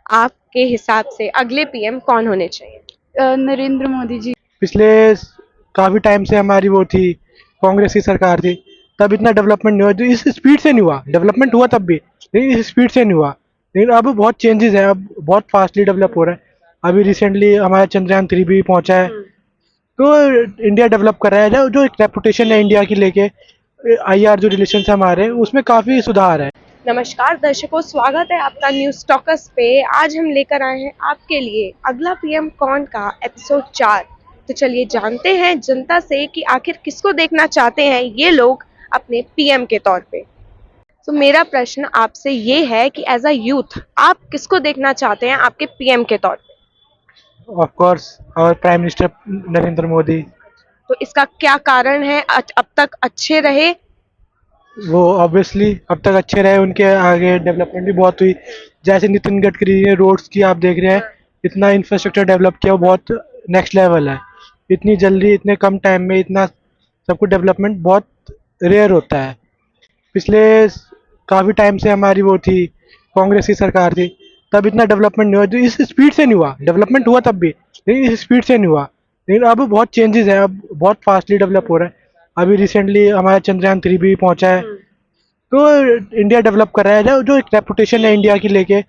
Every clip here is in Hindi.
आपके हिसाब से अगले पीएम कौन होने चाहिए? नरेंद्र मोदी जी। पिछले काफ़ी टाइम से हमारी वो थी, कांग्रेस की सरकार थी, तब इतना डेवलपमेंट नहीं हुआ, जो इस स्पीड से नहीं हुआ। डेवलपमेंट हुआ तब भी, लेकिन इस स्पीड से नहीं हुआ। लेकिन अब बहुत चेंजेस हैं, अब बहुत फास्टली डेवलप हो रहा है। अभी रिसेंटली हमारा चंद्रयान 3 भी पहुंचा है, तो इंडिया डेवलप कर रहा है। जो एक रेपुटेशन है इंडिया की लेके, आईआर जो रिलेशन है हमारे, उसमें काफ़ी सुधार है। नमस्कार दर्शकों, स्वागत है आपका न्यूज़ टॉकर्स पे। आज हम लेकर आए हैं आपके लिए अगला पीएम कौन का एपिसोड 4। तो चलिए जानते हैं जनता से कि आखिर किसको देखना चाहते हैं ये लोग अपने पीएम के तौर पे। तो मेरा प्रश्न आपसे ये है कि एज अ यूथ आप किसको देखना चाहते हैं आपके पीएम के तौर पे? ऑफ कोर्स और प्राइम मिनिस्टर नरेंद्र मोदी। तो इसका क्या कारण है? अब तक अच्छे रहे? वो ऑब्वियसली अब तक अच्छे रहे, उनके आगे डेवलपमेंट भी बहुत हुई। जैसे नितिन गडकरी ने रोड्स की आप देख रहे हैं, इतना इंफ्रास्ट्रक्चर डेवलप किया, वो बहुत नेक्स्ट लेवल है। इतनी जल्दी इतने कम टाइम में इतना सब कुछ डेवलपमेंट बहुत रेयर होता है। पिछले काफ़ी टाइम से हमारी वो थी, कांग्रेस की सरकार थी, तब इतना डेवलपमेंट नहीं हुआ, जो इस स्पीड से नहीं हुआ। डेवलपमेंट हुआ तब भी, लेकिन इस स्पीड से नहीं हुआ। लेकिन अब बहुत चेंजेस हैं, अब बहुत फास्टली डेवलप हो रहा है। अभी रिसेंटली हमारा चंद्रयान 3 भी पहुंचा है, तो इंडिया डेवलप कर रहा है। जो एक रेपुटेशन है इंडिया की लेके,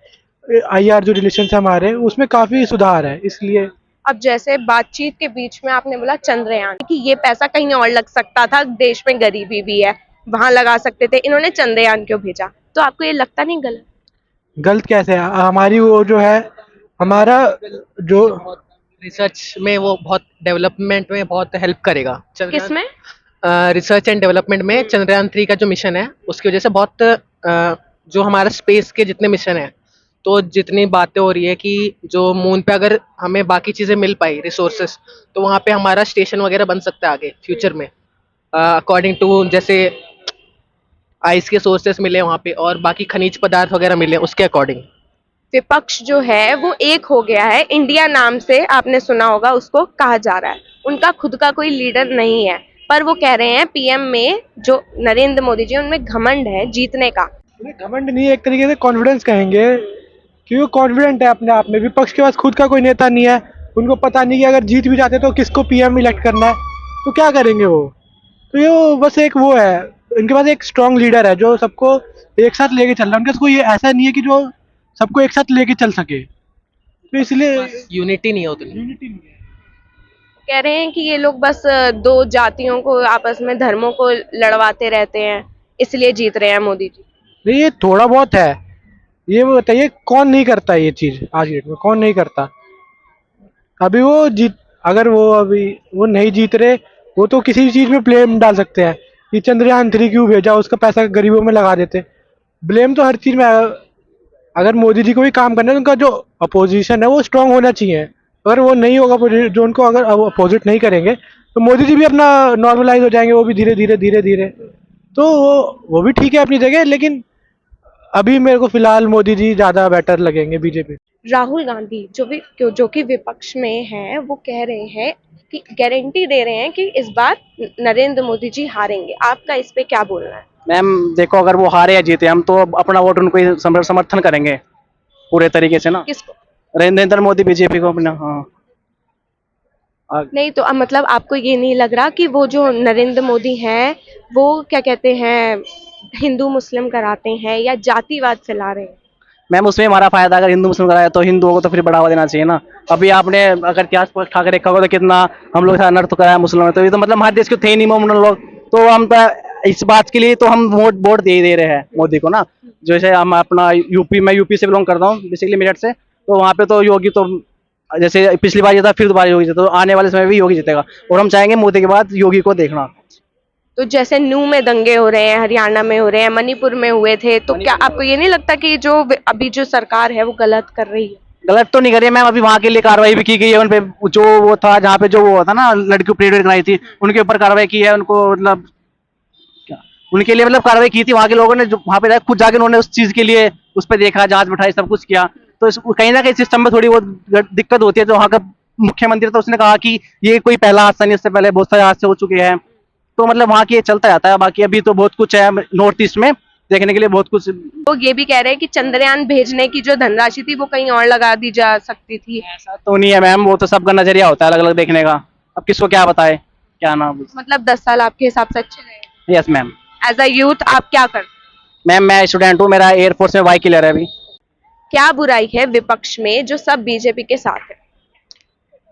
आईआर जो रिलेशन है हमारे, उसमें काफ़ी सुधार है, इसलिए। अब जैसे बातचीत के बीच में आपने बोला चंद्रयान कि ये पैसा कहीं और लग सकता था, देश में गरीबी भी है, वहां लगा सकते थे, इन्होंने चंद्रयान क्यों भेजा? तो आपको ये लगता नहीं गलत? गलत कैसे है? हमारी वो जो है, हमारा जो रिसर्च में वो बहुत डेवलपमेंट में बहुत हेल्प करेगा। किसमें? रिसर्च एंड डेवलपमेंट में चंद्रयान 3 का जो मिशन है उसकी वजह से बहुत जो हमारा स्पेस के जितने मिशन है, तो जितनी बातें हो रही है कि जो मून पे अगर हमें बाकी चीज़ें मिल पाई रिसोर्सेस, तो वहाँ पे हमारा स्टेशन वगैरह बन सकता है आगे फ्यूचर में, अकॉर्डिंग टू जैसे आइस के सोर्सेस मिले वहाँ पे और बाकी खनिज पदार्थ वगैरह मिले उसके अकॉर्डिंग। विपक्ष जो है वो एक हो गया है, इंडिया नाम से आपने सुना होगा उसको कहा जा रहा है। उनका खुद का कोई लीडर नहीं है, पर वो कह रहे हैं पीएम में जो नरेंद्र मोदी जी उनमें घमंड है जीतने का। उन्हें घमंड नहीं है, एक तरीके से कॉन्फिडेंस कहेंगे, कि वो कॉन्फिडेंट है अपने आप में। विपक्ष के पास खुद का कोई नेता नहीं है, उनको पता नहीं कि अगर जीत भी जाते तो किसको पीएम इलेक्ट करना है, तो क्या करेंगे वो। तो ये वो बस एक वो है, इनके पास एक स्ट्रांग लीडर है जो सबको एक साथ लेके चल रहा है। उनके पास कोई ऐसा नहीं है कि जो सबको एक साथ लेके चल सके, तो इसलिए यूनिटी नहीं है उतनी। यूनिटी नहीं है। कह रहे हैं कि ये लोग बस दो जातियों को आपस में, धर्मों को लड़वाते रहते हैं, इसलिए जीत रहे हैं मोदी जी। नहीं, ये थोड़ा बहुत है। ये वो बताइए कौन नहीं करता ये चीज आज की डेट में? कौन नहीं करता? अभी वो जीत, अगर वो अभी वो नहीं जीत रहे, वो तो किसी भी चीज में ब्लेम डाल सकते हैं कि चंद्रयान 3 क्यों भेजा, उसका पैसा गरीबों में लगा देते। ब्लेम तो हर चीज में अगर मोदी जी को भी काम करना है, तो उनका जो अपोजिशन है वो स्ट्रांग होना चाहिए। अगर वो नहीं होगा, जो उनको अगर अपोजिट नहीं करेंगे, तो मोदी जी भी अपना नॉर्मलाइज हो जाएंगे, वो भी धीरे धीरे धीरे धीरे। तो वो भी ठीक है अपनी जगह, लेकिन अभी मेरे को फिलहाल मोदी जी ज्यादा बेटर लगेंगे बीजेपी। राहुल गांधी जो कि विपक्ष में है, वो कह रहे हैं कि गारंटी दे रहे हैं कि इस बार नरेंद्र मोदी जी हारेंगे। आपका इस पे क्या बोलना है? मैम देखो, अगर वो हारे या जीते, हम तो अपना वोट उनको ही समर्थन करेंगे पूरे तरीके से ना। किसको? नरेंद्र मोदी, बीजेपी को अपना। हाँ। नहीं तो अब मतलब आपको ये नहीं लग रहा कि वो जो नरेंद्र मोदी हैं वो क्या कहते हैं, हिंदू मुस्लिम कराते हैं या जातिवाद फैला रहे हैं? मैम उसमें हमारा फायदा, अगर हिंदू मुस्लिम कराया तो हिंदुओं को तो फिर बढ़ावा देना चाहिए ना। अभी आपने अगर इतिहास ठाक देखा होगा तो कितना हम लोग अनर्थ कराया मुस्लिमों ने, तो ये तो मतलब हमारे देश के थे नहीं मोमन लोग। तो हम तो इस बात के लिए तो हम वोट दे रहे हैं मोदी को ना। जैसे हम अपना यूपी से बिलोंग करता हूँ बेसिकली, मेरठ से। तो वहाँ पे तो योगी, तो जैसे पिछली बार जीता फिर दोबारा योगी जीता, तो आने वाले समय भी योगी जीतेगा। और हम चाहेंगे मोदी के बाद योगी को देखना। तो जैसे नू में दंगे हो रहे हैं, हरियाणा में हो रहे हैं, मणिपुर में हुए थे, तो क्या आपको ये नहीं लगता कि जो अभी जो सरकार है वो गलत कर रही है? गलत तो नहीं करिए मैम, अभी वहाँ के लिए कार्रवाई भी की गई है उन पे। जो वो था जहाँ पे जो वो था ना, लड़की परेड कराई थी, उनके ऊपर कार्रवाई की है। उनको मतलब उनके लिए मतलब कार्रवाई की थी वहाँ के लोगों ने, जो वहाँ पे खुद जाके उन्होंने उस चीज के लिए उस पर देखा, जांच बिठाई, सब कुछ किया। तो कहीं ना कहीं सिस्टम में थोड़ी बहुत दिक्कत होती है। जो वहाँ का मुख्यमंत्री था उसने कहा कि ये कोई पहला हादसा नहीं, इससे पहले बहुत सारे हादसे हो चुके हैं। तो मतलब वहाँ की ये चलता जाता है। बाकी अभी तो बहुत कुछ है नॉर्थ ईस्ट में, देखने के लिए बहुत कुछ। वो ये भी कह रहे हैं कि चंद्रयान भेजने की जो धनराशि थी वो कहीं और लगा दी जा सकती थी। ऐसा तो नहीं है मैम, वो तो सबका नजरिया होता है अलग अलग देखने का, अब किसको क्या बताए क्या नाम। मतलब 10 साल आपके हिसाब से अच्छे रहे। Yes ma'am. As a youth आप क्या करते? मैम मैं स्टूडेंट हूँ, मेरा एयरफोर्स में वाई क्लियर है अभी। क्या बुराई है विपक्ष में जो सब बीजेपी के साथ है?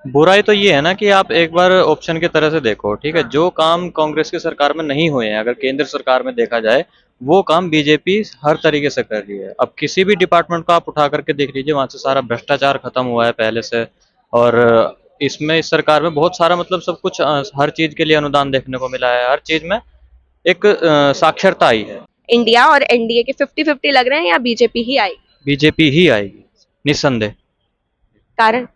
बुराई तो ये है ना कि आप एक बार ऑप्शन की तरह से देखो, ठीक है, जो काम कांग्रेस की सरकार में नहीं हुए हैं अगर केंद्र सरकार में देखा जाए, वो काम बीजेपी हर तरीके से कर रही है। अब किसी भी डिपार्टमेंट को आप उठा करके देख लीजिए, वहां से सारा भ्रष्टाचार खत्म हुआ है पहले से। और इसमें इस सरकार में बहुत सारा मतलब सब कुछ हर चीज के लिए अनुदान देखने को मिला है, हर चीज में एक साक्षरता आई है। इंडिया और एनडीए के 50-50 लग रहे हैं या बीजेपी ही आएगी? बीजेपी ही आएगी निस्संदेह। कारण?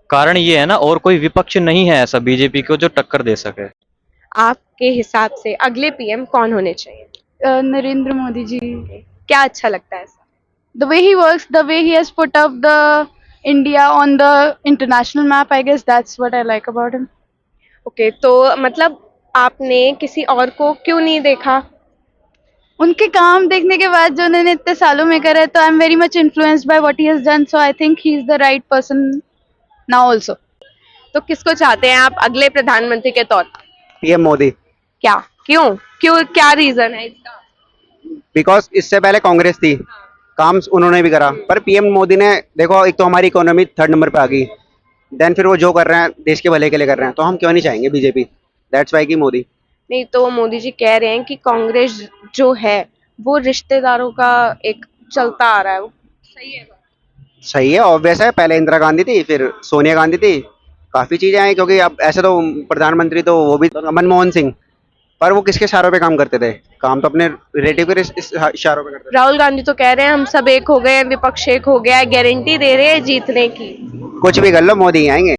कारण ये है ना, और कोई विपक्ष नहीं है ऐसा बीजेपी को जो टक्कर दे सके। आपके हिसाब से अगले पीएम कौन होने चाहिए? नरेंद्र मोदी जी। क्या अच्छा लगता है ऐसा? The way he works, the way he has put up the India on the international map, I guess that's what I like about him. Okay, तो मतलब आपने किसी और को क्यों नहीं देखा? उनके काम देखने के बाद जो उन्होंने इतने सालों में करा है, तो I am very much influenced by what he has done, so I think he is the right person now also. तो किसको चाहते हैं आप अगले प्रधानमंत्री के तौर पर? पीएम मोदी। क्या? क्यों क्यों क्या रीजन है इसका? बिकॉज इससे पहले कांग्रेस थी, काम उन्होंने भी करा, पर पीएम मोदी ने देखो, एक तो हमारी इकोनॉमी 3rd नंबर पे आ गई, देन फिर वो जो कर रहे हैं देश के भले के लिए कर रहे हैं, तो हम क्यों नहीं चाहेंगे बीजेपी। दैट्स वाई की मोदी। नहीं तो मोदी जी कह रहे हैं कि कांग्रेस जो है वो रिश्तेदारों का एक चलता आ रहा है, वो सही है? सही है, ऑब्वियस है, पहले इंदिरा गांधी थी, फिर सोनिया गांधी थी, काफी चीजें आई, क्योंकि अब ऐसे तो प्रधानमंत्री तो वो भी मनमोहन सिंह, पर वो किसके इशारों पे काम करते थे, काम तो अपने रिलेटिव के इशारों पे करते थे। राहुल गांधी तो कह रहे हैं हम सब एक हो गए हैं, विपक्ष एक हो गया है, गारंटी दे रहे हैं जीतने की। कुछ भी कर लो, मोदी ही आएंगे।